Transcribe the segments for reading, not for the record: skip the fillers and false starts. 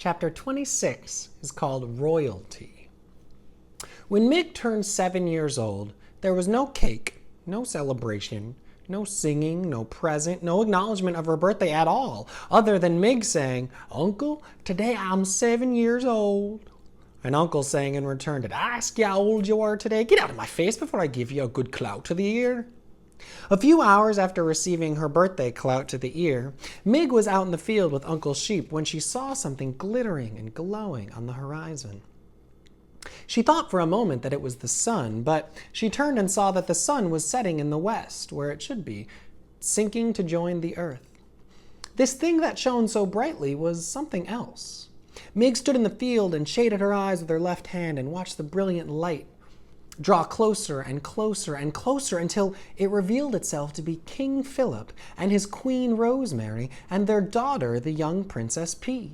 Chapter 26 is called Royalty. When Mig turned 7 years old, there was no cake, no celebration, no singing, no present, no acknowledgement of her birthday at all, other than Mig saying, "Uncle, today I'm 7 years old." And Uncle saying in return, "Did I ask you how old you are today? Get out of my face before I give you a good clout to the ear." A few hours after receiving her birthday clout to the ear, Mig was out in the field with Uncle's sheep when she saw something glittering and glowing on the horizon. She thought for a moment that it was the sun, but she turned and saw that the sun was setting in the west, where it should be, sinking to join the earth. This thing that shone so brightly was something else. Mig stood in the field and shaded her eyes with her left hand and watched the brilliant light draw closer and closer and closer until it revealed itself to be King Philip and his Queen Rosemary and their daughter, the young Princess P.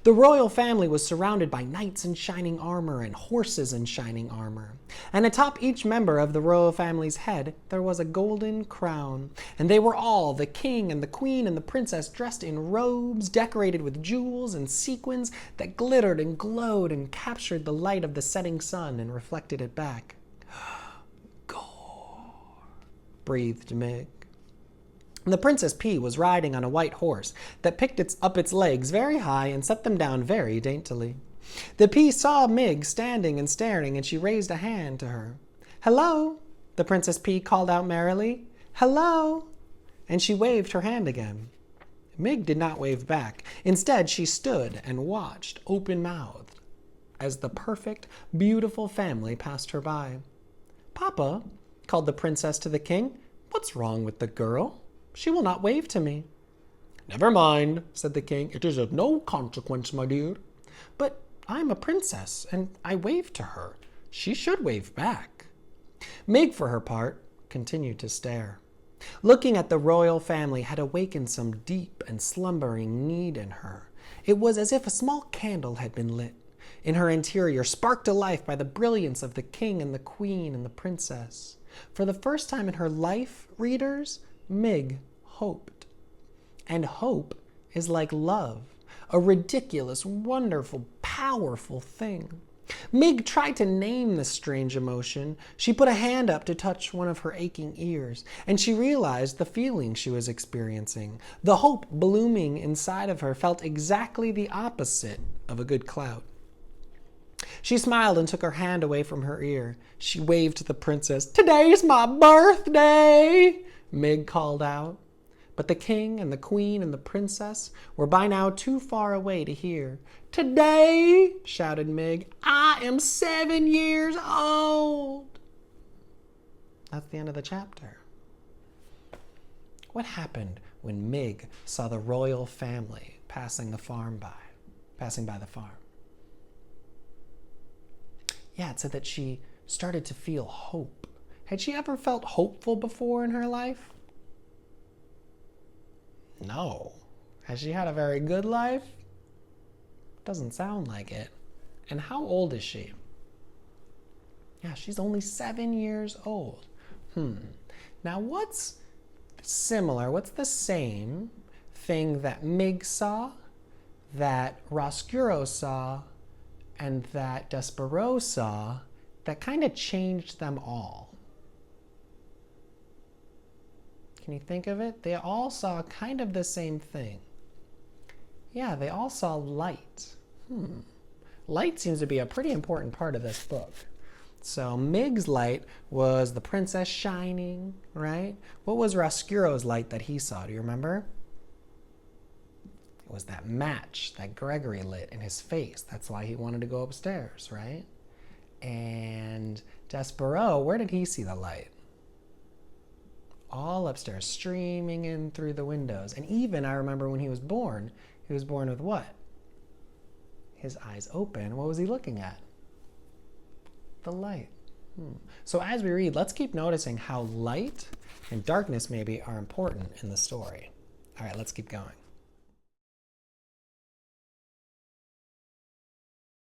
The royal family was surrounded by knights in shining armor and horses in shining armor. And atop each member of the royal family's head, there was a golden crown. And they were all, the king and the queen and the princess, dressed in robes decorated with jewels and sequins that glittered and glowed and captured the light of the setting sun and reflected it back. "Gore," breathed Mig. The Princess P was riding on a white horse that picked up its legs very high and set them down very daintily. The P saw Mig standing and staring, and she raised a hand to her. "Hello," the Princess P called out merrily. "Hello," and she waved her hand again. Mig did not wave back. Instead, she stood and watched, open-mouthed, as the perfect, beautiful family passed her by. "Papa," called the princess to the king, "what's wrong with the girl? She will not wave to me." "Never mind," said the king. "It is of no consequence, my dear." "But I'm a princess, and I waved to her. She should wave back." Mig, for her part, continued to stare. Looking at the royal family had awakened some deep and slumbering need in her. It was as if a small candle had been lit in her interior, sparked to life by the brilliance of the king and the queen and the princess. For the first time in her life, readers, Mig hoped. And hope is like love, a ridiculous, wonderful, powerful thing. Mig tried to name this strange emotion. She put a hand up to touch one of her aching ears, and she realized the feeling she was experiencing. The hope blooming inside of her felt exactly the opposite of a good clout. She smiled and took her hand away from her ear. She waved to the princess. "Today's my birthday," Mig called out. But the king and the queen and the princess were by now too far away to hear. "Today," shouted Mig, "I am 7 years old." That's the end of the chapter. What happened when Mig saw the royal family passing by the farm? Yeah, it said that she started to feel hope. Had she ever felt hopeful before in her life? No. Has she had a very good life? Doesn't sound like it. And how old is she? Yeah, she's only 7 years old. Now what's similar, what's the same thing that Mig saw, that Roscuro saw, and that Despereaux saw that kind of changed them all? Can you think of it? They all saw kind of the same thing. Yeah, they all saw light. Light seems to be a pretty important part of this book. So Mig's light was the princess shining, right? What was Roscuro's light that he saw? Do you remember? It was that match that Gregory lit in his face. That's why he wanted to go upstairs, right? And Despereaux, where did he see the light? All upstairs, streaming in through the windows. And even, I remember when he was born with what? His eyes open. What was he looking at? The light. So as we read, let's keep noticing how light and darkness maybe are important in the story. All right, let's keep going.